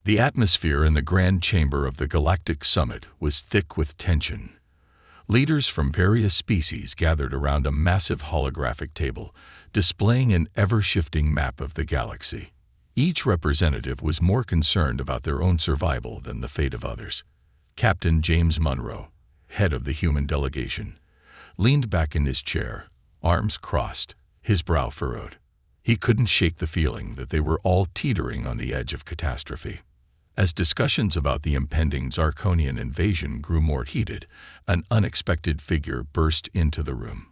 The atmosphere in the grand chamber of the Galactic Summit was thick with tension. Leaders from various species gathered around a massive holographic table, displaying an ever-shifting map of the galaxy. Each representative was more concerned about their own survival than the fate of others. Captain James Monroe, head of the human delegation, leaned back in his chair, arms crossed, his brow furrowed. He couldn't shake the feeling that they were all teetering on the edge of catastrophe. As discussions about the impending Zarkonian invasion grew more heated, an unexpected figure burst into the room.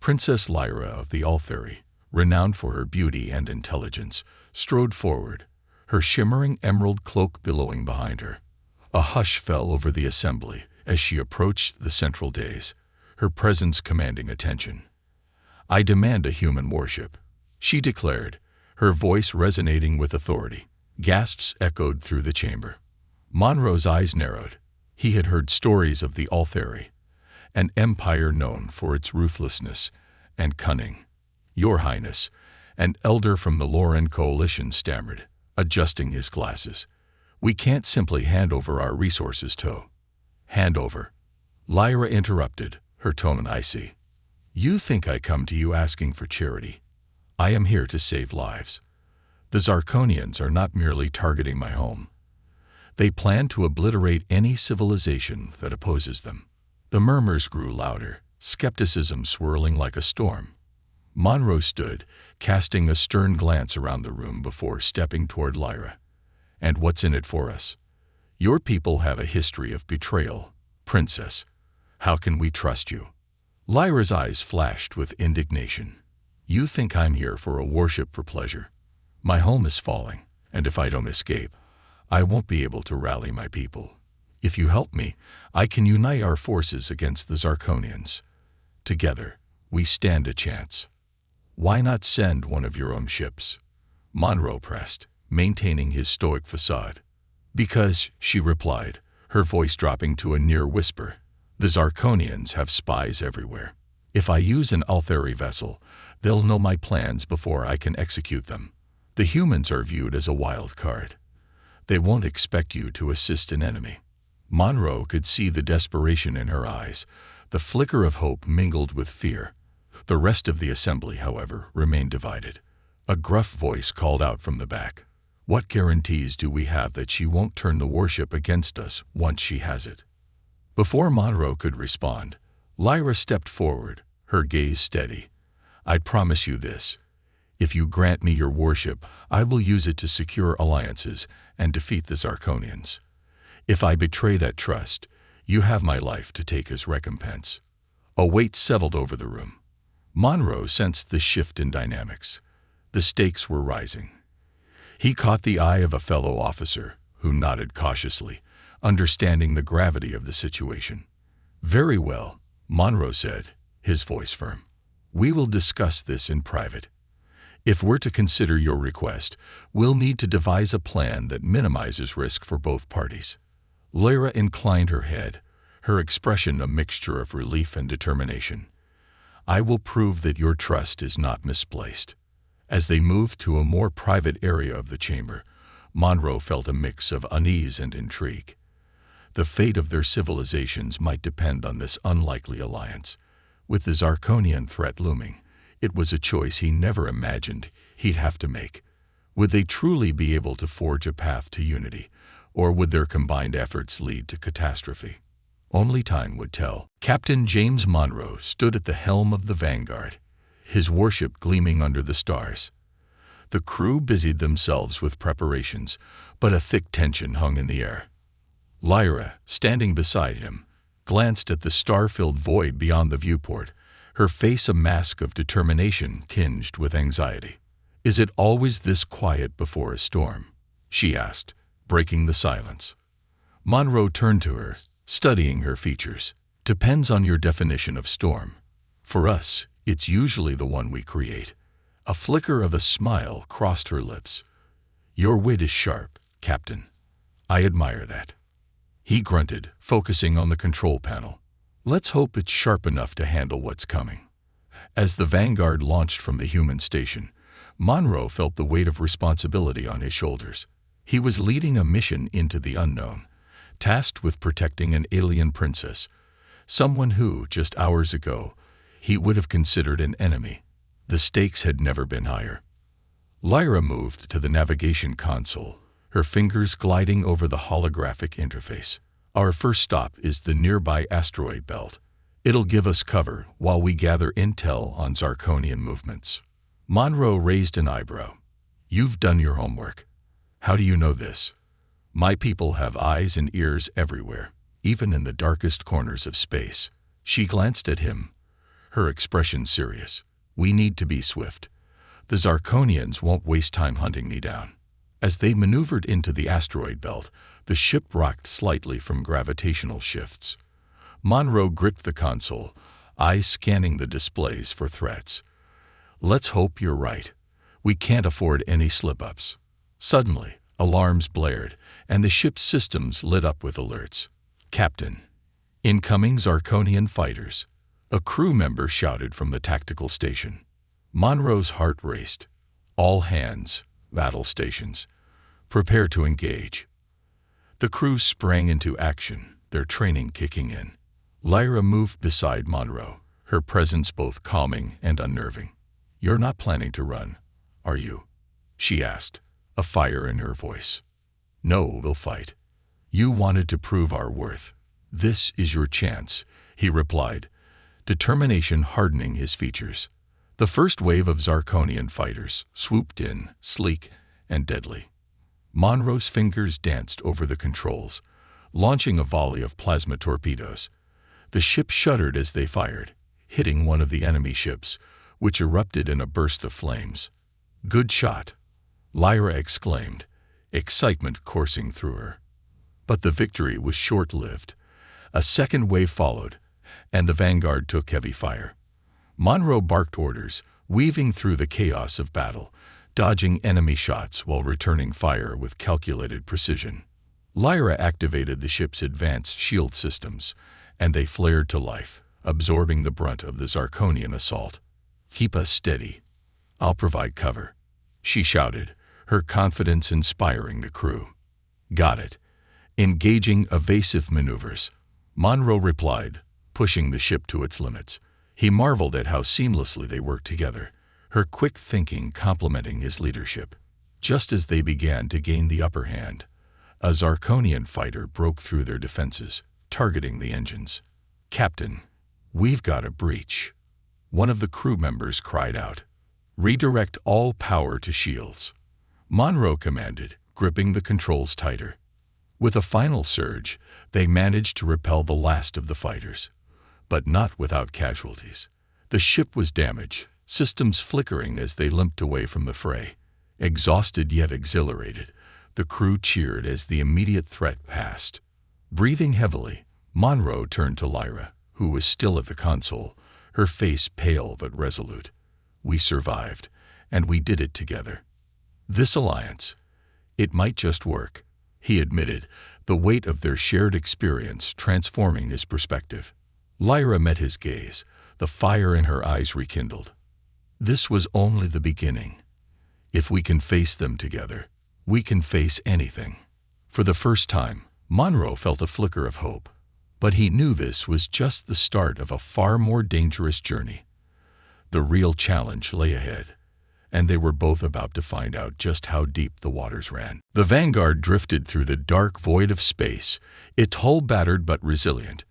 Princess Lyra of the Altheri, renowned for her beauty and intelligence, strode forward, her shimmering emerald cloak billowing behind her. A hush fell over the assembly as she approached the central dais, her presence commanding attention. "I demand a human warship," she declared, her voice resonating with authority. Gasps echoed through the chamber. Monroe's eyes narrowed. He had heard stories of the Altheri, an empire known for its ruthlessness and cunning. "Your Highness," an elder from the Loran coalition stammered, adjusting his glasses. "We can't simply hand over our resources to—" "Hand over?" Lyra interrupted, her tone icy. "You think I come to you asking for charity? I am here to save lives. The Zarkonians are not merely targeting my home. They plan to obliterate any civilization that opposes them." The murmurs grew louder, skepticism swirling like a storm. Monroe stood, casting a stern glance around the room before stepping toward Lyra. "And what's in it for us? Your people have a history of betrayal, Princess. How can we trust you?" Lyra's eyes flashed with indignation. "You think I'm here for a warship for pleasure? My home is falling, and if I don't escape, I won't be able to rally my people. If you help me, I can unite our forces against the Zarkonians. Together, we stand a chance. Why not send one of your own ships?" Monroe pressed, maintaining his stoic facade. "Because," she replied, her voice dropping to a near whisper, "the Zarkonians have spies everywhere. If I use an Altheri vessel, they'll know my plans before I can execute them. The humans are viewed as a wild card. They won't expect you to assist an enemy." Monroe could see the desperation in her eyes, the flicker of hope mingled with fear. The rest of the assembly, however, remained divided. A gruff voice called out from the back, "What guarantees do we have that she won't turn the warship against us once she has it?" Before Monroe could respond, Lyra stepped forward, her gaze steady. "I promise you this. If you grant me your warship, I will use it to secure alliances and defeat the Zarkonians. If I betray that trust, you have my life to take as recompense." A weight settled over the room. Monroe sensed the shift in dynamics. The stakes were rising. He caught the eye of a fellow officer, who nodded cautiously, understanding the gravity of the situation. "Very well," Monroe said, his voice firm. "We will discuss this in private. If we're to consider your request, we'll need to devise a plan that minimizes risk for both parties." Lyra inclined her head, her expression a mixture of relief and determination. "I will prove that your trust is not misplaced." As they moved to a more private area of the chamber, Monroe felt a mix of unease and intrigue. The fate of their civilizations might depend on this unlikely alliance. With the Zarkonian threat looming, it was a choice he never imagined he'd have to make. Would they truly be able to forge a path to unity, or would their combined efforts lead to catastrophe? Only time would tell. Captain James Monroe stood at the helm of the Vanguard, his warship gleaming under the stars. The crew busied themselves with preparations, but a thick tension hung in the air. Lyra, standing beside him, glanced at the star-filled void beyond the viewport, her face a mask of determination tinged with anxiety. "Is it always this quiet before a storm?" she asked, breaking the silence. Monroe turned to her, studying her features. "Depends on your definition of storm. For us, it's usually the one we create." A flicker of a smile crossed her lips. "Your wit is sharp, Captain. I admire that." He grunted, focusing on the control panel. "Let's hope it's sharp enough to handle what's coming." As the Vanguard launched from the human station, Monroe felt the weight of responsibility on his shoulders. He was leading a mission into the unknown, tasked with protecting an alien princess, someone who, just hours ago, he would have considered an enemy. The stakes had never been higher. Lyra moved to the navigation console, her fingers gliding over the holographic interface. Our first stop is the nearby asteroid belt. It'll give us cover while we gather intel on Zarkonian movements. Monroe raised an eyebrow. You've done your homework. How do you know this? My people have eyes and ears everywhere, even in the darkest corners of space. She glanced at him, her expression serious. We need to be swift. The Zarkonians won't waste time hunting me down. As they maneuvered into the asteroid belt, the ship rocked slightly from gravitational shifts. Monroe gripped the console, eyes scanning the displays for threats. Let's hope you're right. We can't afford any slip-ups. Suddenly, alarms blared, and the ship's systems lit up with alerts. Captain, incoming Zarkonian fighters. A crew member shouted from the tactical station. Monroe's heart raced. All hands, battle stations. Prepare to engage. The crew sprang into action, their training kicking in. Lyra moved beside Monroe, her presence both calming and unnerving. You're not planning to run, are you? She asked, a fire in her voice. No, we'll fight. You wanted to prove our worth. This is your chance, he replied, determination hardening his features. The first wave of Zarkonian fighters swooped in, sleek and deadly. Monroe's fingers danced over the controls, launching a volley of plasma torpedoes. The ship shuddered as they fired, hitting one of the enemy ships, which erupted in a burst of flames. Good shot, Lyra exclaimed, excitement coursing through her. But the victory was short-lived. A second wave followed, and the vanguard took heavy fire. Monroe barked orders, weaving through the chaos of battle, dodging enemy shots while returning fire with calculated precision. Lyra activated the ship's advanced shield systems, and they flared to life, absorbing the brunt of the Zarkonian assault. Keep us steady. I'll provide cover, she shouted, her confidence inspiring the crew. Got it. Engaging evasive maneuvers, Monroe replied, pushing the ship to its limits. He marveled at how seamlessly they worked together, her quick thinking complementing his leadership. Just as they began to gain the upper hand, a Zarkonian fighter broke through their defenses, targeting the engines. Captain, we've got a breach. One of the crew members cried out. Redirect all power to shields, Monroe commanded, gripping the controls tighter. With a final surge, they managed to repel the last of the fighters, but not without casualties. The ship was damaged, systems flickering as they limped away from the fray. Exhausted yet exhilarated, the crew cheered as the immediate threat passed. Breathing heavily, Monroe turned to Lyra, who was still at the console, her face pale but resolute. We survived, and we did it together. This alliance, it might just work, he admitted, the weight of their shared experience transforming his perspective. Lyra met his gaze, the fire in her eyes rekindled. This was only the beginning. If we can face them together, we can face anything. For the first time, Monroe felt a flicker of hope, but he knew this was just the start of a far more dangerous journey. The real challenge lay ahead, and they were both about to find out just how deep the waters ran. The Vanguard drifted through the dark void of space, its hull battered but resilient.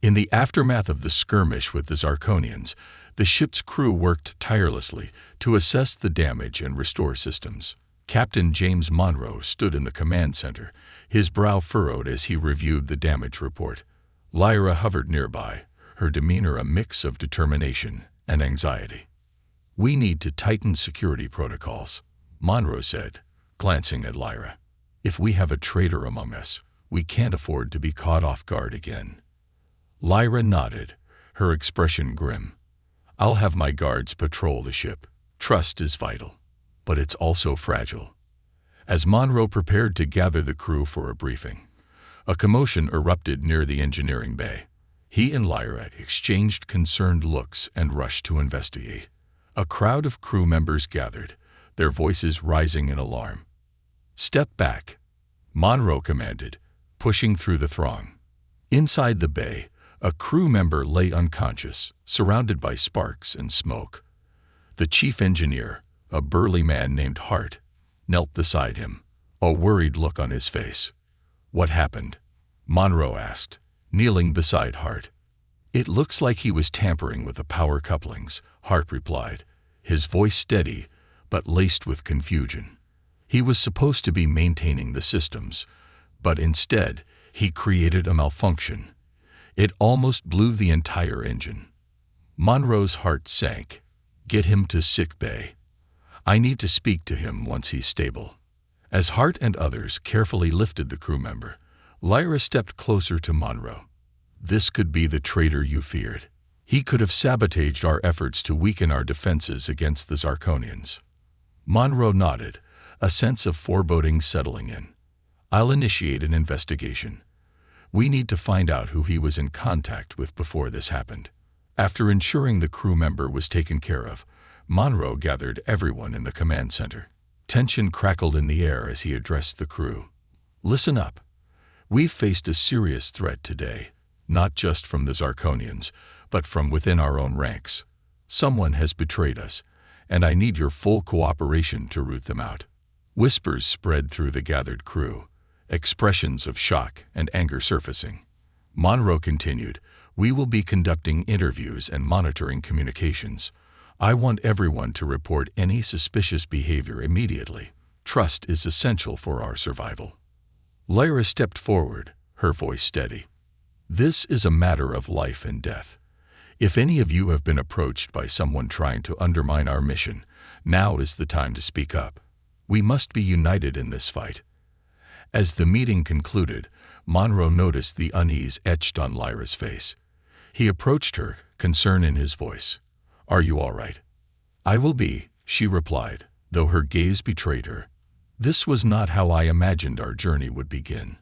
In the aftermath of the skirmish with the Zarkonians, the ship's crew worked tirelessly to assess the damage and restore systems. Captain James Monroe stood in the command center, his brow furrowed as he reviewed the damage report. Lyra hovered nearby, her demeanor a mix of determination and anxiety. We need to tighten security protocols, Monroe said, glancing at Lyra. If we have a traitor among us, we can't afford to be caught off guard again. Lyra nodded, her expression grim. I'll have my guards patrol the ship. Trust is vital, but it's also fragile. As Monroe prepared to gather the crew for a briefing, a commotion erupted near the engineering bay. He and Lyra exchanged concerned looks and rushed to investigate. A crowd of crew members gathered, their voices rising in alarm. "Step back," Monroe commanded, pushing through the throng. Inside the bay, a crew member lay unconscious, surrounded by sparks and smoke. The chief engineer, a burly man named Hart, knelt beside him, a worried look on his face. "What happened?" Monroe asked, kneeling beside Hart. "It looks like he was tampering with the power couplings," Hart replied, his voice steady but laced with confusion. "He was supposed to be maintaining the systems, but instead he created a malfunction. It almost blew the entire engine." Monroe's heart sank. "Get him to sick bay. I need to speak to him once he's stable." As Hart and others carefully lifted the crew member, Lyra stepped closer to Monroe. "This could be the traitor you feared. He could have sabotaged our efforts to weaken our defenses against the Zarkonians." Monroe nodded, a sense of foreboding settling in. "I'll initiate an investigation. We need to find out who he was in contact with before this happened." After ensuring the crew member was taken care of, Monroe gathered everyone in the command center. Tension crackled in the air as he addressed the crew. "Listen up. We've faced a serious threat today, not just from the Zarkonians, but from within our own ranks. Someone has betrayed us, and I need your full cooperation to root them out." Whispers spread through the gathered crew, expressions of shock and anger surfacing. Monroe continued, "We will be conducting interviews and monitoring communications. I want everyone to report any suspicious behavior immediately. Trust is essential for our survival." Lyra stepped forward, her voice steady. "This is a matter of life and death. If any of you have been approached by someone trying to undermine our mission, now is the time to speak up. We must be united in this fight." As the meeting concluded, Monroe noticed the unease etched on Lyra's face. He approached her, concern in his voice. "Are you all right?" "I will be," she replied, though her gaze betrayed her. "This was not how I imagined our journey would begin.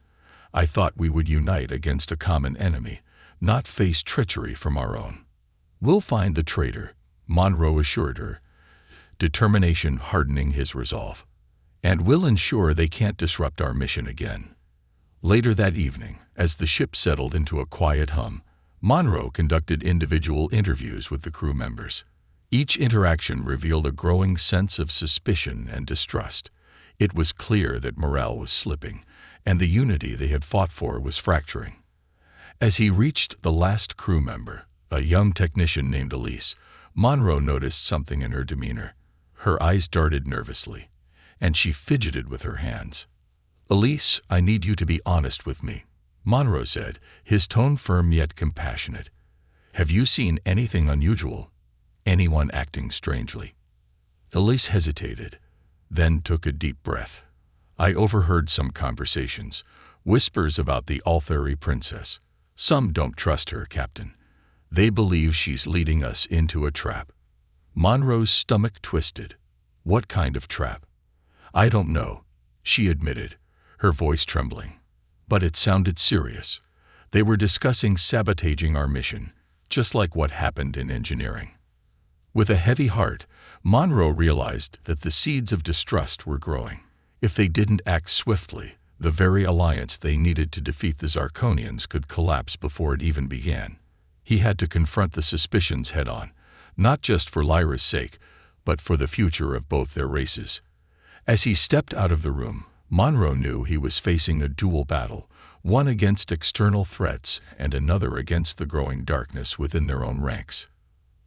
I thought we would unite against a common enemy, not face treachery from our own." "We'll find the traitor," Monroe assured her, determination hardening his resolve. "And we'll ensure they can't disrupt our mission again." Later that evening, as the ship settled into a quiet hum, Monroe conducted individual interviews with the crew members. Each interaction revealed a growing sense of suspicion and distrust. It was clear that morale was slipping, and the unity they had fought for was fracturing. As he reached the last crew member, a young technician named Elise, Monroe noticed something in her demeanor. Her eyes darted nervously, and she fidgeted with her hands. "Elise, I need you to be honest with me," Monroe said, his tone firm yet compassionate. "Have you seen anything unusual? Anyone acting strangely?" Elise hesitated, then took a deep breath. "I overheard some conversations, whispers about the Althari princess. Some don't trust her, Captain. They believe she's leading us into a trap." Monroe's stomach twisted. "What kind of trap?" "I don't know," she admitted, her voice trembling. But it sounded serious. They were discussing sabotaging our mission, just like what happened in engineering. With a heavy heart, Monroe realized that the seeds of distrust were growing. If they didn't act swiftly, the very alliance they needed to defeat the Zarkonians could collapse before it even began. He had to confront the suspicions head-on, not just for Lyra's sake, but for the future of both their races. As he stepped out of the room, Monroe knew he was facing a dual battle, one against external threats and another against the growing darkness within their own ranks.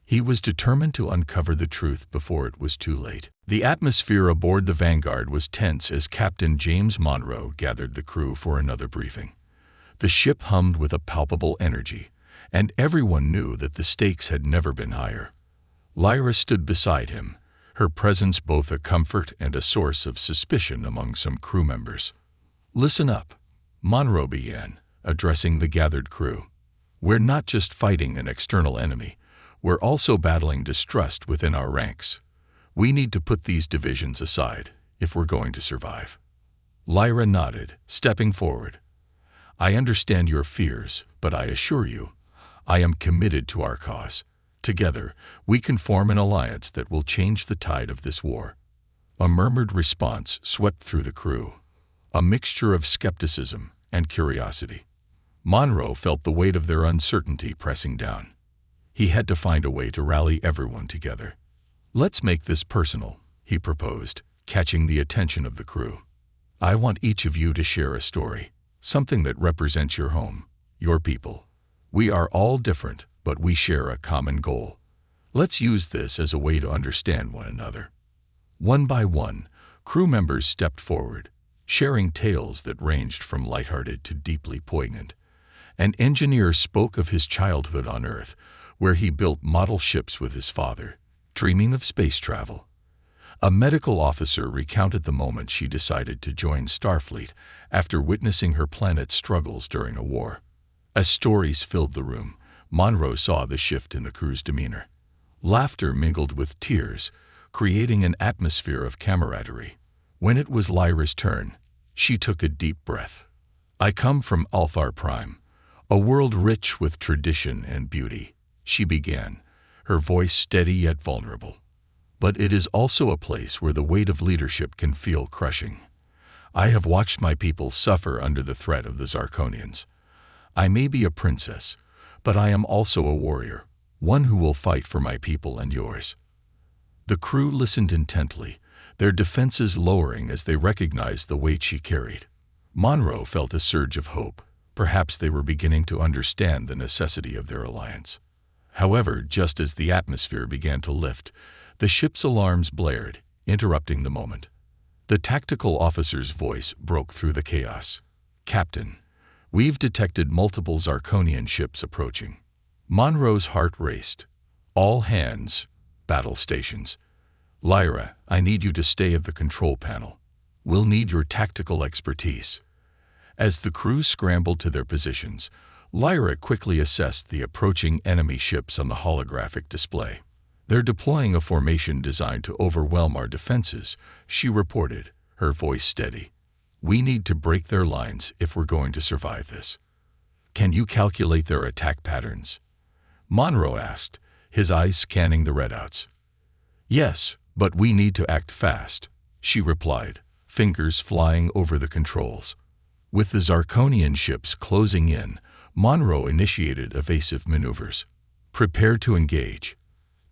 He was determined to uncover the truth before it was too late. The atmosphere aboard the Vanguard was tense as Captain James Monroe gathered the crew for another briefing. The ship hummed with a palpable energy, and everyone knew that the stakes had never been higher. Lyra stood beside him, her presence both a comfort and a source of suspicion among some crew members. "Listen up," Monroe began, addressing the gathered crew. "We're not just fighting an external enemy. We're also battling distrust within our ranks. We need to put these divisions aside if we're going to survive." Lyra nodded, stepping forward. "I understand your fears, but I assure you, I am committed to our cause. Together, we can form an alliance that will change the tide of this war." A murmured response swept through the crew, a mixture of skepticism and curiosity. Monroe felt the weight of their uncertainty pressing down. He had to find a way to rally everyone together. "Let's make this personal," he proposed, catching the attention of the crew. "I want each of you to share a story, something that represents your home, your people. We are all different, but we share a common goal. Let's use this as a way to understand one another." One by one, crew members stepped forward, sharing tales that ranged from lighthearted to deeply poignant. An engineer spoke of his childhood on Earth, where he built model ships with his father, dreaming of space travel. A medical officer recounted the moment she decided to join Starfleet after witnessing her planet's struggles during a war. As stories filled the room, Monroe saw the shift in the crew's demeanor. Laughter mingled with tears, creating an atmosphere of camaraderie. When it was Lyra's turn, she took a deep breath. "I come from Althar Prime, a world rich with tradition and beauty," she began, her voice steady yet vulnerable. "But it is also a place where the weight of leadership can feel crushing. I have watched my people suffer under the threat of the Zarkonians. I may be a princess, but I am also a warrior, one who will fight for my people and yours." The crew listened intently, their defenses lowering as they recognized the weight she carried. Monroe felt a surge of hope. Perhaps they were beginning to understand the necessity of their alliance. However, just as the atmosphere began to lift, the ship's alarms blared, interrupting the moment. The tactical officer's voice broke through the chaos. "Captain, we've detected multiple Zarkonian ships approaching." Monroe's heart raced. "All hands, battle stations. Lyra, I need you to stay at the control panel. We'll need your tactical expertise." As the crew scrambled to their positions, Lyra quickly assessed the approaching enemy ships on the holographic display. "They're deploying a formation designed to overwhelm our defenses," she reported, her voice steady. "We need to break their lines if we're going to survive this." "Can you calculate their attack patterns?" Monroe asked, his eyes scanning the readouts. "Yes, but we need to act fast," she replied, fingers flying over the controls. With the Zarkonian ships closing in, Monroe initiated evasive maneuvers. "Prepare to engage.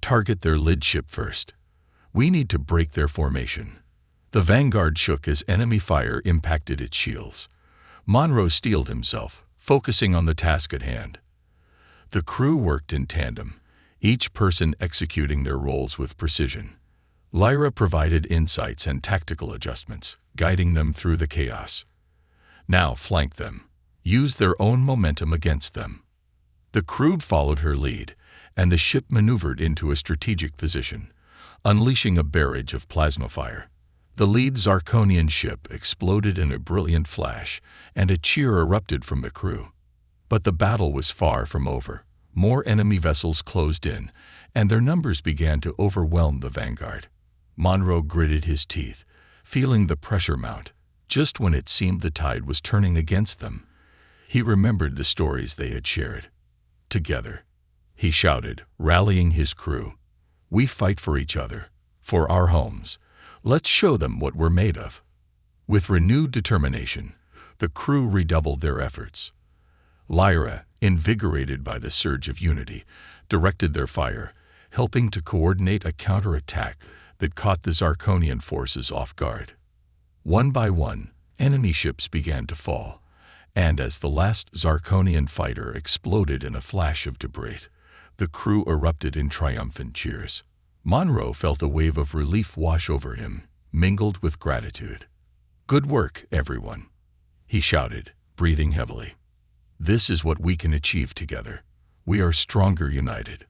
Target their lead ship first. We need to break their formation." The Vanguard shook as enemy fire impacted its shields. Monroe steeled himself, focusing on the task at hand. The crew worked in tandem, each person executing their roles with precision. Lyra provided insights and tactical adjustments, guiding them through the chaos. "Now flank them. Use their own momentum against them." The crew followed her lead, and the ship maneuvered into a strategic position, unleashing a barrage of plasma fire. The lead Zarkonian ship exploded in a brilliant flash, and a cheer erupted from the crew. But the battle was far from over. More enemy vessels closed in, and their numbers began to overwhelm the Vanguard. Monroe gritted his teeth, feeling the pressure mount. Just when it seemed the tide was turning against them, he remembered the stories they had shared. "Together," he shouted, rallying his crew. "We fight for each other, for our homes. Let's show them what we're made of." With renewed determination, the crew redoubled their efforts. Lyra, invigorated by the surge of unity, directed their fire, helping to coordinate a counterattack that caught the Zarkonian forces off guard. One by one, enemy ships began to fall, and as the last Zarkonian fighter exploded in a flash of debris, the crew erupted in triumphant cheers. Monroe felt a wave of relief wash over him, mingled with gratitude. "Good work, everyone," he shouted, breathing heavily. "This is what we can achieve together. We are stronger united."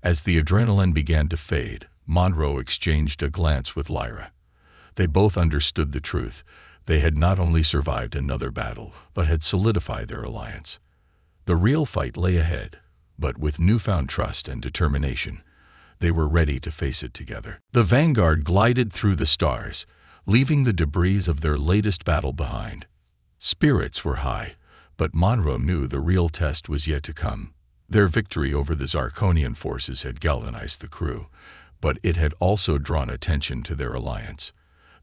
As the adrenaline began to fade, Monroe exchanged a glance with Lyra. They both understood the truth. They had not only survived another battle, but had solidified their alliance. The real fight lay ahead, but with newfound trust and determination, they were ready to face it together. The Vanguard glided through the stars, leaving the debris of their latest battle behind. Spirits were high, but Monroe knew the real test was yet to come. Their victory over the Zarkonian forces had galvanized the crew, but it had also drawn attention to their alliance.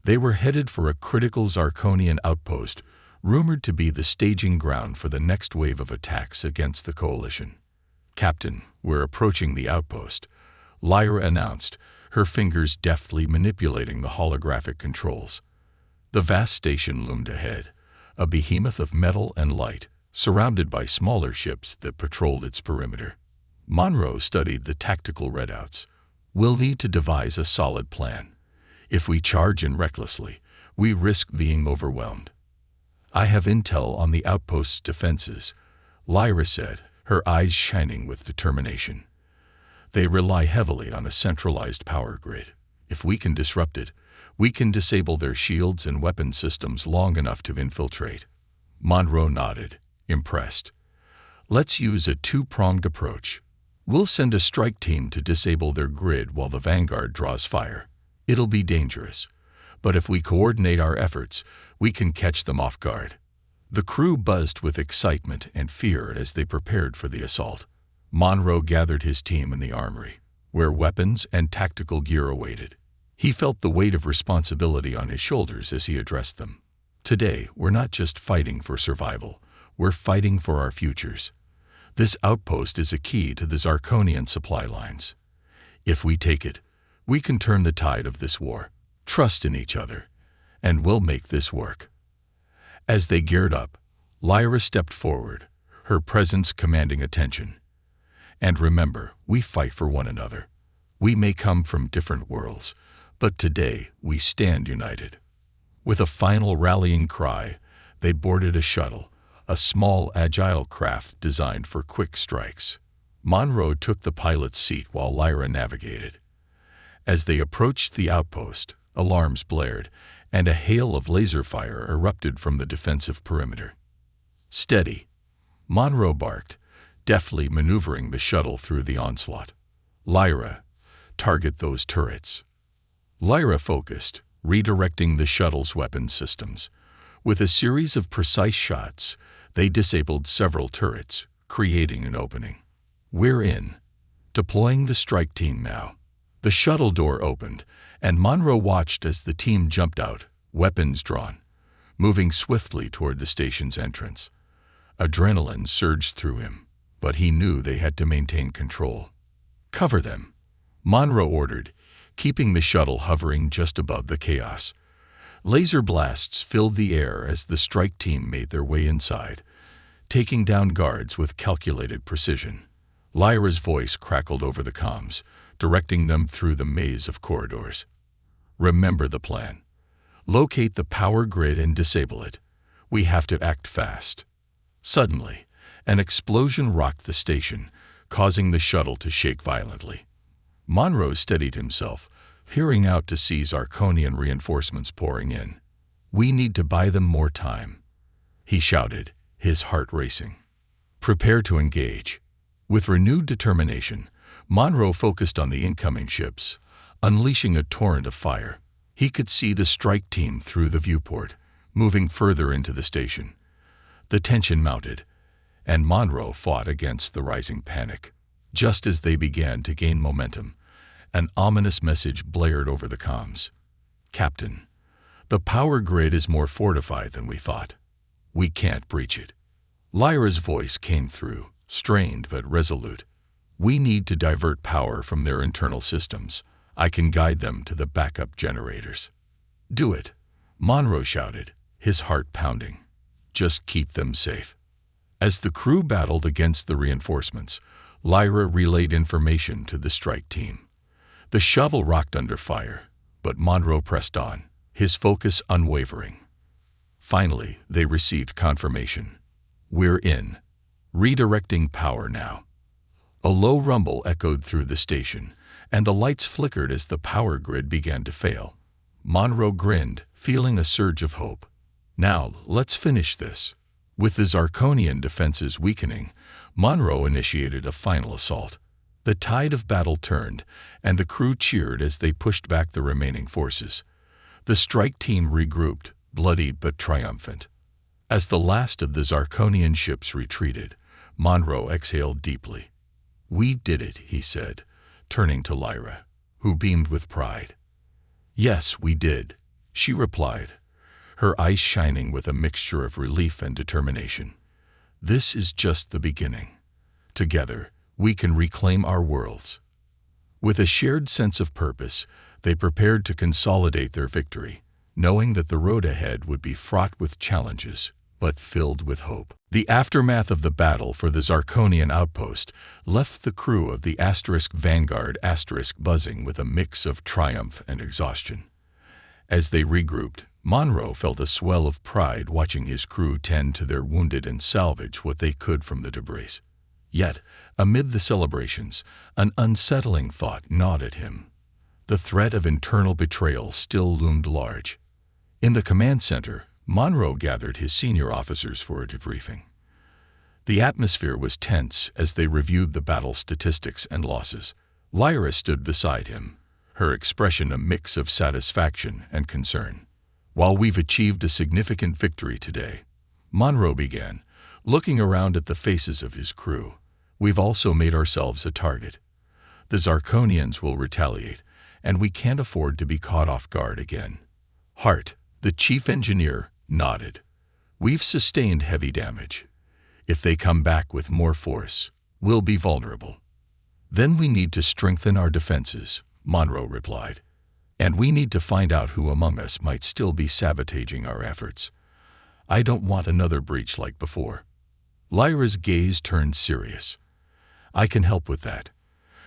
They were headed for a critical Zarkonian outpost, rumored to be the staging ground for the next wave of attacks against the Coalition. "Captain, we're approaching the outpost," Lyra announced, her fingers deftly manipulating the holographic controls. The vast station loomed ahead, a behemoth of metal and light, surrounded by smaller ships that patrolled its perimeter. Monroe studied the tactical readouts. "We'll need to devise a solid plan. If we charge in recklessly, we risk being overwhelmed." "I have intel on the outpost's defenses," Lyra said, her eyes shining with determination. "They rely heavily on a centralized power grid. If we can disrupt it, we can disable their shields and weapon systems long enough to infiltrate." Monroe nodded, impressed. "Let's use a two-pronged approach. We'll send a strike team to disable their grid while the vanguard draws fire. It'll be dangerous, but if we coordinate our efforts, we can catch them off guard." The crew buzzed with excitement and fear as they prepared for the assault. Monroe gathered his team in the armory, where weapons and tactical gear awaited. He felt the weight of responsibility on his shoulders as he addressed them. "Today, we're not just fighting for survival, we're fighting for our futures. This outpost is a key to the Zarkonian supply lines. If we take it, we can turn the tide of this war. Trust in each other, and we'll make this work." As they geared up, Lyra stepped forward, her presence commanding attention. "And remember, we fight for one another. We may come from different worlds, but today we stand united." With a final rallying cry, they boarded a shuttle, a small, agile craft designed for quick strikes. Monroe took the pilot's seat while Lyra navigated. As they approached the outpost, alarms blared, and a hail of laser fire erupted from the defensive perimeter. "Steady," Monroe barked, deftly maneuvering the shuttle through the onslaught. "Lyra, target those turrets." Lyra focused, redirecting the shuttle's weapon systems. With a series of precise shots, they disabled several turrets, creating an opening. "We're in. Deploying the strike team now." The shuttle door opened, and Monroe watched as the team jumped out, weapons drawn, moving swiftly toward the station's entrance. Adrenaline surged through him, but he knew they had to maintain control. "Cover them," Monroe ordered, keeping the shuttle hovering just above the chaos. Laser blasts filled the air as the strike team made their way inside, taking down guards with calculated precision. Lyra's voice crackled over the comms, directing them through the maze of corridors. "Remember the plan. Locate the power grid and disable it. We have to act fast." Suddenly, an explosion rocked the station, causing the shuttle to shake violently. Monroe steadied himself, peering out to see Zarkonian reinforcements pouring in. "We need to buy them more time," he shouted, his heart racing. "Prepare to engage." With renewed determination, Monroe focused on the incoming ships, unleashing a torrent of fire. He could see the strike team through the viewport, moving further into the station. The tension mounted, and Monroe fought against the rising panic. Just as they began to gain momentum, an ominous message blared over the comms. "Captain, the power grid is more fortified than we thought. We can't breach it." Lyra's voice came through, strained but resolute. "We need to divert power from their internal systems. I can guide them to the backup generators." "Do it," Monroe shouted, his heart pounding. "Just keep them safe." As the crew battled against the reinforcements, Lyra relayed information to the strike team. The shuttle rocked under fire, but Monroe pressed on, his focus unwavering. Finally, they received confirmation. "We're in. Redirecting power now." A low rumble echoed through the station, and the lights flickered as the power grid began to fail. Monroe grinned, feeling a surge of hope. "Now, let's finish this." With the Zarkonian defenses weakening, Monroe initiated a final assault. The tide of battle turned, and the crew cheered as they pushed back the remaining forces. The strike team regrouped, bloodied but triumphant. As the last of the Zarkonian ships retreated, Monroe exhaled deeply. "We did it," he said, turning to Lyra, who beamed with pride. "Yes, we did," she replied, her eyes shining with a mixture of relief and determination. "This is just the beginning. Together, we can reclaim our worlds." With a shared sense of purpose, they prepared to consolidate their victory, knowing that the road ahead would be fraught with challenges, but filled with hope. The aftermath of the battle for the Zarkonian outpost left the crew of the Vanguard buzzing with a mix of triumph and exhaustion. As they regrouped, Monroe felt a swell of pride watching his crew tend to their wounded and salvage what they could from the debris. Yet, amid the celebrations, an unsettling thought gnawed at him. The threat of internal betrayal still loomed large. In the command center, Monroe gathered his senior officers for a debriefing. The atmosphere was tense as they reviewed the battle statistics and losses. Lyra stood beside him, her expression a mix of satisfaction and concern. "While we've achieved a significant victory today," Monroe began, looking around at the faces of his crew, "we've also made ourselves a target. The Zarkonians will retaliate, and we can't afford to be caught off guard again." Hart, the chief engineer, nodded. "We've sustained heavy damage. If they come back with more force, we'll be vulnerable." "Then we need to strengthen our defenses," Monroe replied. "And we need to find out who among us might still be sabotaging our efforts. I don't want another breach like before." Lyra's gaze turned serious. "I can help with that.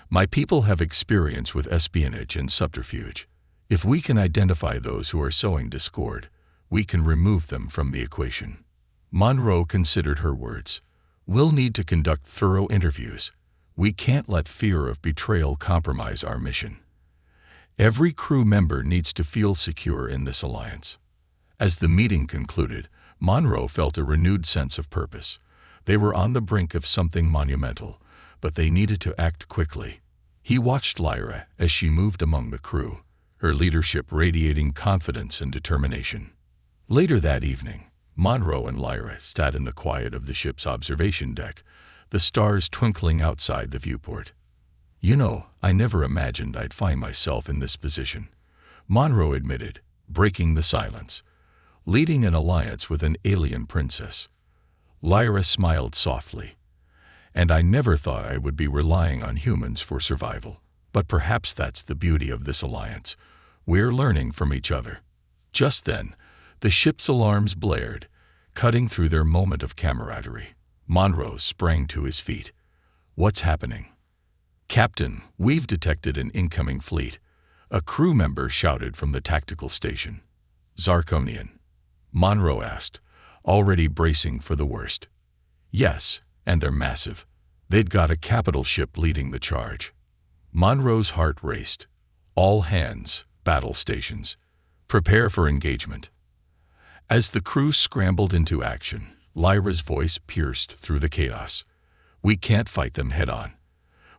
My people have experience with espionage and subterfuge. If we can identify those who are sowing discord, we can remove them from the equation." Monroe considered her words. "We'll need to conduct thorough interviews. We can't let fear of betrayal compromise our mission. Every crew member needs to feel secure in this alliance." As the meeting concluded, Monroe felt a renewed sense of purpose. They were on the brink of something monumental, but they needed to act quickly. He watched Lyra as she moved among the crew, her leadership radiating confidence and determination. Later that evening, Monroe and Lyra sat in the quiet of the ship's observation deck, the stars twinkling outside the viewport. "You know, I never imagined I'd find myself in this position," Monroe admitted, breaking the silence. "Leading an alliance with an alien princess." Lyra smiled softly. "And I never thought I would be relying on humans for survival. But perhaps that's the beauty of this alliance. We're learning from each other." Just then, the ship's alarms blared, cutting through their moment of camaraderie. Monroe sprang to his feet. "What's happening?" "Captain, we've detected an incoming fleet," a crew member shouted from the tactical station. "Zarkonian?" Monroe asked, already bracing for the worst. "Yes, and they're massive. They'd got a capital ship leading the charge." Monroe's heart raced. "All hands, battle stations. Prepare for engagement." As the crew scrambled into action, Lyra's voice pierced through the chaos. "We can't fight them head-on.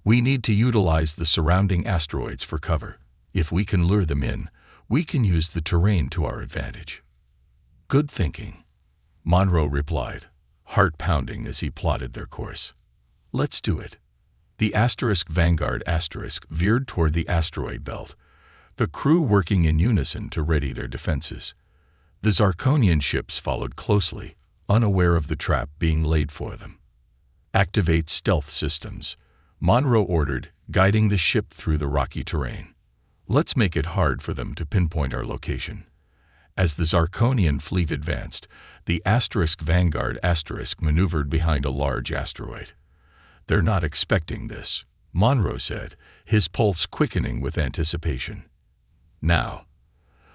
We need to utilize the surrounding asteroids for cover. If we can lure them in, we can use the terrain to our advantage." "Good thinking," Monroe replied, heart pounding as he plotted their course. "Let's do it." The Vanguard veered toward the asteroid belt, the crew working in unison to ready their defenses. The Zarkonian ships followed closely, unaware of the trap being laid for them. "Activate stealth systems," Monroe ordered, guiding the ship through the rocky terrain. "Let's make it hard for them to pinpoint our location." As the Zarkonian fleet advanced, the Vanguard maneuvered behind a large asteroid. "They're not expecting this," Monroe said, his pulse quickening with anticipation. "Now,"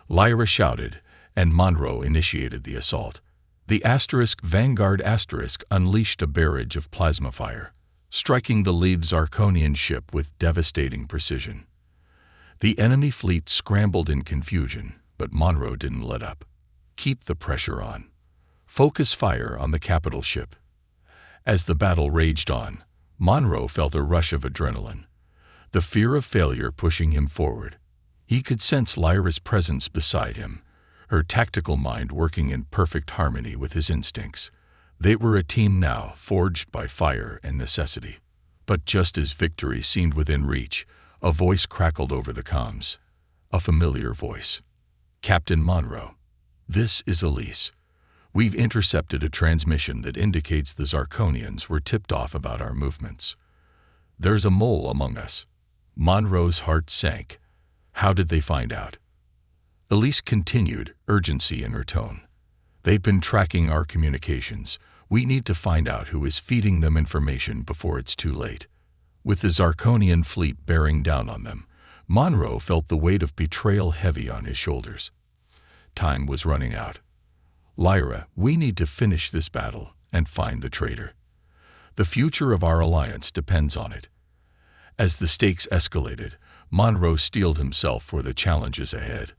Lyra shouted, and Monroe initiated the assault. The Vanguard unleashed a barrage of plasma fire, striking the lead Zarkonian ship with devastating precision. The enemy fleet scrambled in confusion, but Monroe didn't let up. "Keep the pressure on. Focus fire on the capital ship." As the battle raged on, Monroe felt a rush of adrenaline, the fear of failure pushing him forward. He could sense Lyra's presence beside him, her tactical mind working in perfect harmony with his instincts. They were a team now, forged by fire and necessity. But just as victory seemed within reach, a voice crackled over the comms. A familiar voice. Captain Monroe. This is Elise. We've intercepted a transmission that indicates the Zarkonians were tipped off about our movements. There's a mole among us. Monroe's heart sank. How did they find out? Elise continued, urgency in her tone. They've been tracking our communications. We need to find out who is feeding them information before it's too late. With the Zarkonian fleet bearing down on them, Monroe felt the weight of betrayal heavy on his shoulders. Time was running out. Lyra, we need to finish this battle and find the traitor. The future of our alliance depends on it. As the stakes escalated, Monroe steeled himself for the challenges ahead.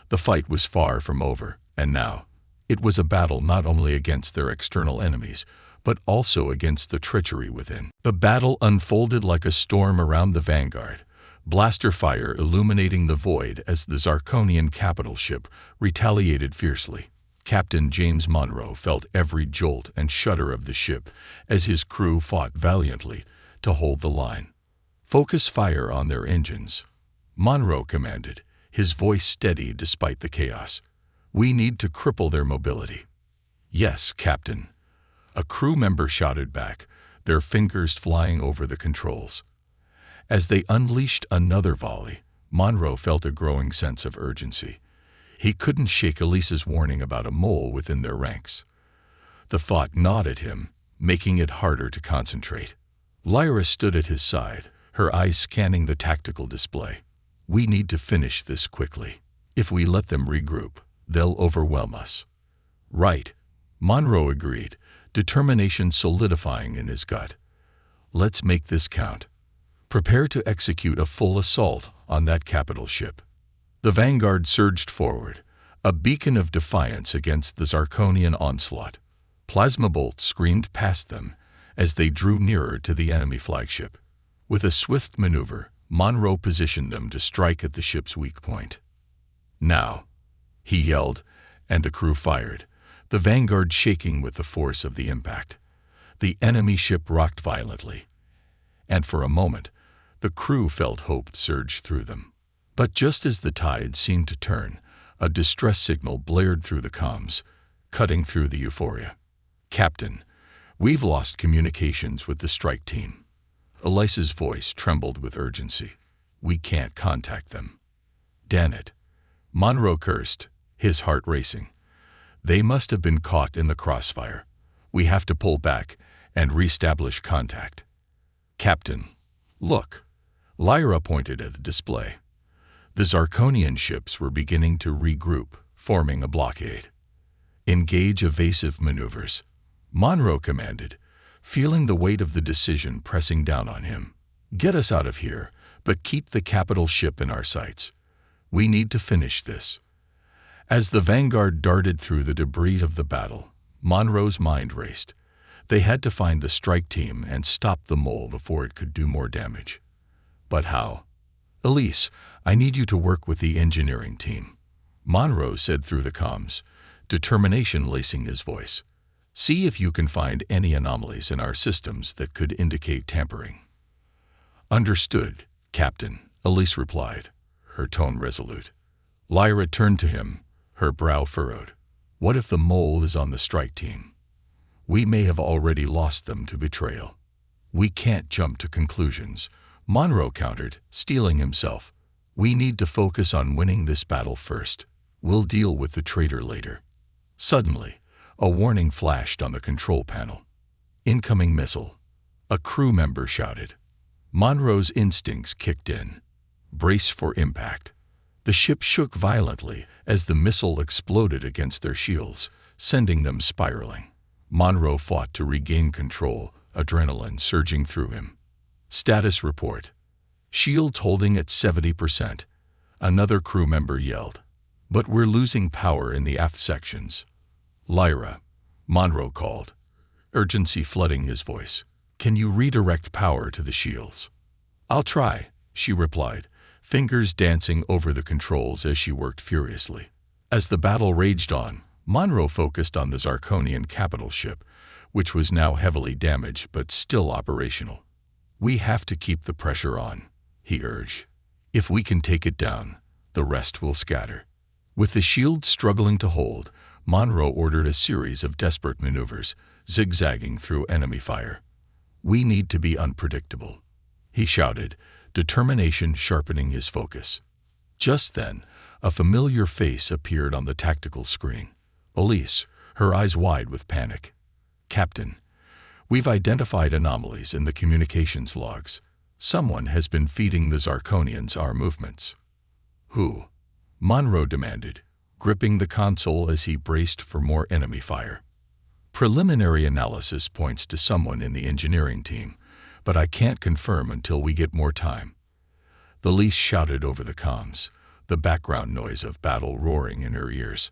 The fight was far from over, and now, it was a battle not only against their external enemies, but also against the treachery within. The battle unfolded like a storm around the vanguard, blaster fire illuminating the void as the Zarkonian capital ship retaliated fiercely. Captain James Monroe felt every jolt and shudder of the ship as his crew fought valiantly to hold the line. Focus fire on their engines, Monroe commanded, his voice steady despite the chaos. We need to cripple their mobility. Yes, Captain. A crew member shouted back, their fingers flying over the controls. As they unleashed another volley, Monroe felt a growing sense of urgency. He couldn't shake Elise's warning about a mole within their ranks. The thought gnawed at him, making it harder to concentrate. Lyra stood at his side, her eyes scanning the tactical display. We need to finish this quickly. If we let them regroup, they'll overwhelm us. Right, Monroe agreed, determination solidifying in his gut. Let's make this count. Prepare to execute a full assault on that capital ship. The vanguard surged forward, a beacon of defiance against the Zarkonian onslaught. Plasma bolts screamed past them as they drew nearer to the enemy flagship. With a swift maneuver, Monroe positioned them to strike at the ship's weak point. Now, he yelled, and the crew fired, the vanguard shaking with the force of the impact. The enemy ship rocked violently, and for a moment, the crew felt hope surge through them. But just as the tide seemed to turn, a distress signal blared through the comms, cutting through the euphoria. Captain, we've lost communications with the strike team. Elise's voice trembled with urgency. We can't contact them. Damn it. Monroe cursed, his heart racing. They must have been caught in the crossfire. We have to pull back and reestablish contact. Captain, look. Lyra pointed at the display. The Zarkonian ships were beginning to regroup, forming a blockade. Engage evasive maneuvers, Monroe commanded, feeling the weight of the decision pressing down on him. Get us out of here, but keep the capital ship in our sights. We need to finish this. As the vanguard darted through the debris of the battle, Monroe's mind raced. They had to find the strike team and stop the mole before it could do more damage. But how? Elise, I need you to work with the engineering team, Monroe said through the comms, determination lacing his voice. See if you can find any anomalies in our systems that could indicate tampering. Understood, Captain, Elise replied, her tone resolute. Lyra turned to him, her brow furrowed. What if the mole is on the strike team? We may have already lost them to betrayal. We can't jump to conclusions, Monroe countered, steeling himself. We need to focus on winning this battle first. We'll deal with the traitor later. Suddenly, a warning flashed on the control panel. Incoming missile. A crew member shouted. Monroe's instincts kicked in. Brace for impact. The ship shook violently as the missile exploded against their shields, sending them spiraling. Monroe fought to regain control, adrenaline surging through him. Status report. Shield holding at 70%. Another crew member yelled. But we're losing power in the aft sections. Lyra, Monroe called, urgency flooding his voice. Can you redirect power to the shields? I'll try, she replied, fingers dancing over the controls as she worked furiously. As the battle raged on, Monroe focused on the Zarkonian capital ship, which was now heavily damaged but still operational. We have to keep the pressure on, he urged. If we can take it down, the rest will scatter. With the shield struggling to hold, Monroe ordered a series of desperate maneuvers, zigzagging through enemy fire. "We need to be unpredictable," he shouted, determination sharpening his focus. Just then, a familiar face appeared on the tactical screen. Elise, her eyes wide with panic. "Captain, we've identified anomalies in the communications logs. Someone has been feeding the Zarkonians our movements." "Who?" Monroe demanded, gripping the console as he braced for more enemy fire. "Preliminary analysis points to someone in the engineering team, but I can't confirm until we get more time." The Elise shouted over the comms, the background noise of battle roaring in her ears.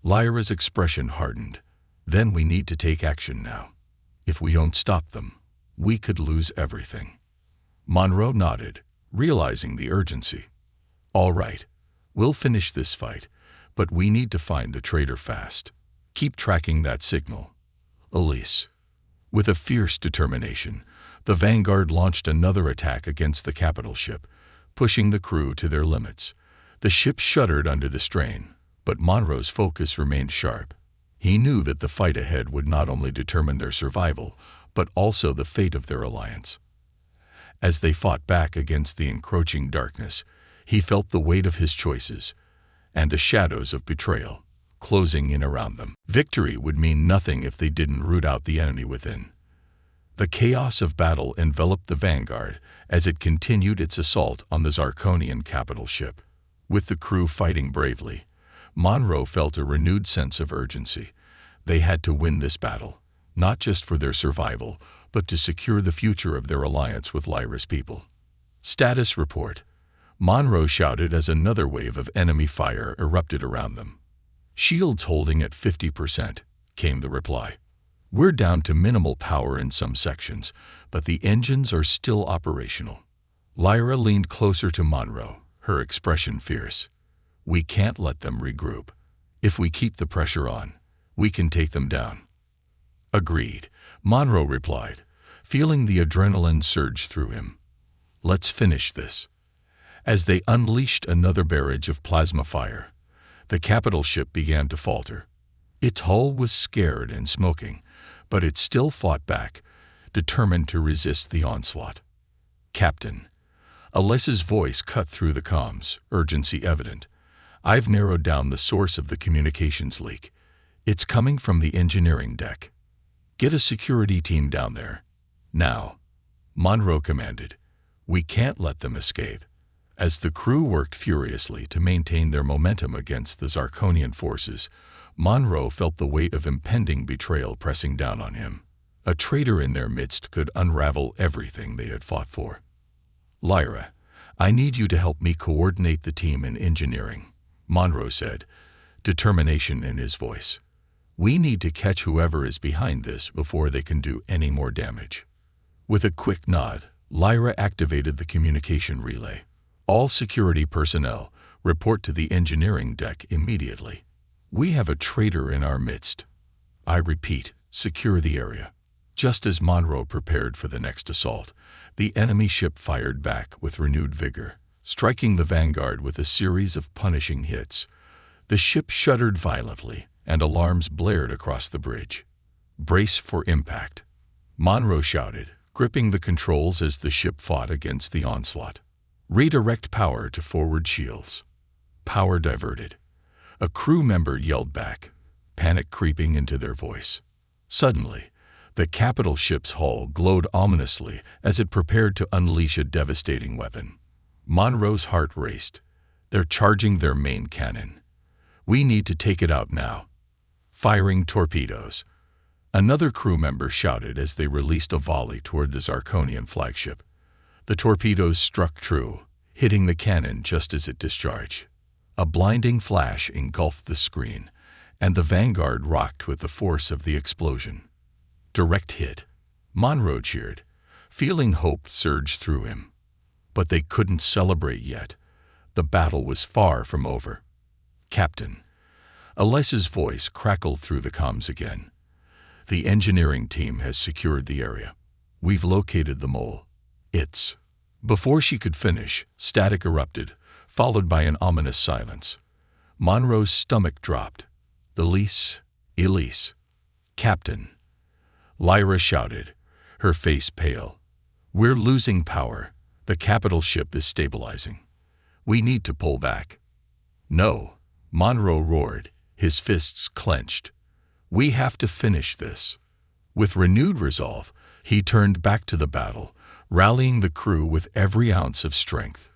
Lyra's expression hardened. "Then we need to take action now. If we don't stop them, we could lose everything." Monroe nodded, realizing the urgency. "All right, we'll finish this fight, but we need to find the traitor fast. Keep tracking that signal." Elise. With a fierce determination, the Vanguard launched another attack against the capital ship, pushing the crew to their limits. The ship shuddered under the strain, but Monroe's focus remained sharp. He knew that the fight ahead would not only determine their survival, but also the fate of their alliance. As they fought back against the encroaching darkness, he felt the weight of his choices, and the shadows of betrayal closing in around them. Victory would mean nothing if they didn't root out the enemy within. The chaos of battle enveloped the Vanguard as it continued its assault on the Zarkonian capital ship. With the crew fighting bravely, Monroe felt a renewed sense of urgency. They had to win this battle, not just for their survival, but to secure the future of their alliance with Lyra's people. "Status report," Monroe shouted as another wave of enemy fire erupted around them. "Shields holding at 50%, came the reply. "We're down to minimal power in some sections, but the engines are still operational." Lyra leaned closer to Monroe, her expression fierce. "We can't let them regroup. If we keep the pressure on, we can take them down." "Agreed," Monroe replied, feeling the adrenaline surge through him. "Let's finish this." As they unleashed another barrage of plasma fire, the capital ship began to falter. Its hull was scared and smoking, but it still fought back, determined to resist the onslaught. "Captain," Alessa's voice cut through the comms, urgency evident. "I've narrowed down the source of the communications leak. It's coming from the engineering deck. Get a security team down there. Now," Monroe commanded. "We can't let them escape." As the crew worked furiously to maintain their momentum against the Zarkonian forces, Monroe felt the weight of impending betrayal pressing down on him. A traitor in their midst could unravel everything they had fought for. "Lyra, I need you to help me coordinate the team in engineering," Monroe said, determination in his voice. "We need to catch whoever is behind this before they can do any more damage." With a quick nod, Lyra activated the communication relay. "All security personnel, report to the engineering deck immediately. We have a traitor in our midst. I repeat, secure the area." Just as Monroe prepared for the next assault, the enemy ship fired back with renewed vigor, striking the Vanguard with a series of punishing hits. The ship shuddered violently, and alarms blared across the bridge. "Brace for impact," Monroe shouted, gripping the controls as the ship fought against the onslaught. "Redirect power to forward shields." Power diverted. A crew member yelled back, panic creeping into their voice. Suddenly, the capital ship's hull glowed ominously as it prepared to unleash a devastating weapon. Monroe's heart raced. "They're charging their main cannon. We need to take it out now." "Firing torpedoes," another crew member shouted as they released a volley toward the Zarkonian flagship. The torpedoes struck true, hitting the cannon just as it discharged. A blinding flash engulfed the screen, and the Vanguard rocked with the force of the explosion. "Direct hit," Monroe cheered, feeling hope surge through him. But they couldn't celebrate yet. The battle was far from over. "Captain," Alessa's voice crackled through the comms again. "The engineering team has secured the area. We've located the mole. It's—" Before she could finish, static erupted, followed by an ominous silence. Monroe's stomach dropped. Elise, Captain. Lyra shouted, her face pale. We're losing power. The capital ship is stabilizing. We need to pull back. No, Monroe roared, his fists clenched. We have to finish this. With renewed resolve, he turned back to the battle, rallying the crew with every ounce of strength.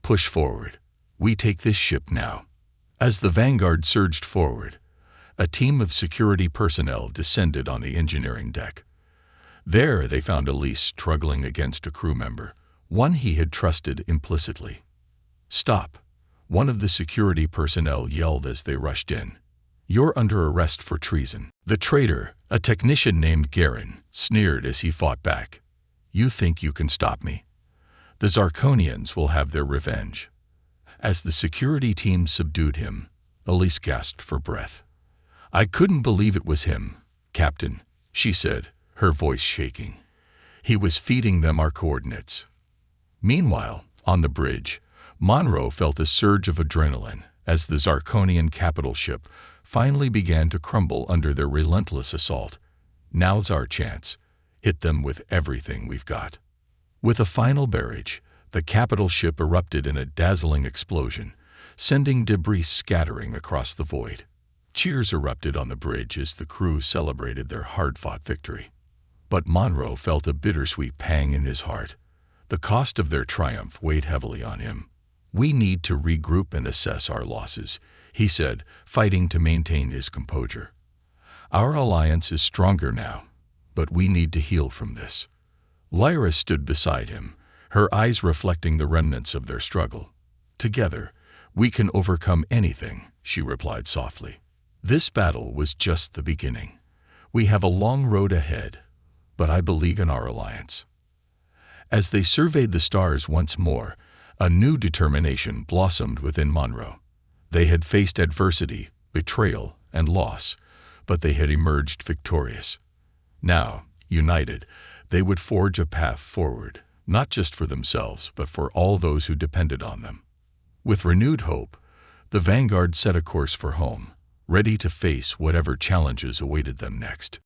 Push forward. We take this ship now. As the Vanguard surged forward, a team of security personnel descended on the engineering deck. There they found Elise struggling against a crew member, one he had trusted implicitly. Stop! One of the security personnel yelled as they rushed in. You're under arrest for treason. The traitor, a technician named Garin, sneered as he fought back. You think you can stop me? The Zarkonians will have their revenge. As the security team subdued him, Elise gasped for breath. I couldn't believe it was him, Captain, she said, her voice shaking. He was feeding them our coordinates. Meanwhile, on the bridge, Monroe felt a surge of adrenaline as the Zarkonian capital ship finally began to crumble under their relentless assault. Now's our chance. Hit them with everything we've got. With a final barrage, the capital ship erupted in a dazzling explosion, sending debris scattering across the void. Cheers erupted on the bridge as the crew celebrated their hard-fought victory. But Monroe felt a bittersweet pang in his heart. The cost of their triumph weighed heavily on him. We need to regroup and assess our losses, he said, fighting to maintain his composure. Our alliance is stronger now, but we need to heal from this. Lyra stood beside him, her eyes reflecting the remnants of their struggle. Together, we can overcome anything, she replied softly. This battle was just the beginning. We have a long road ahead, but I believe in our alliance. As they surveyed the stars once more, a new determination blossomed within Monroe. They had faced adversity, betrayal, and loss, but they had emerged victorious. Now, united, they would forge a path forward, not just for themselves, but for all those who depended on them. With renewed hope, the Vanguard set a course for home, ready to face whatever challenges awaited them next.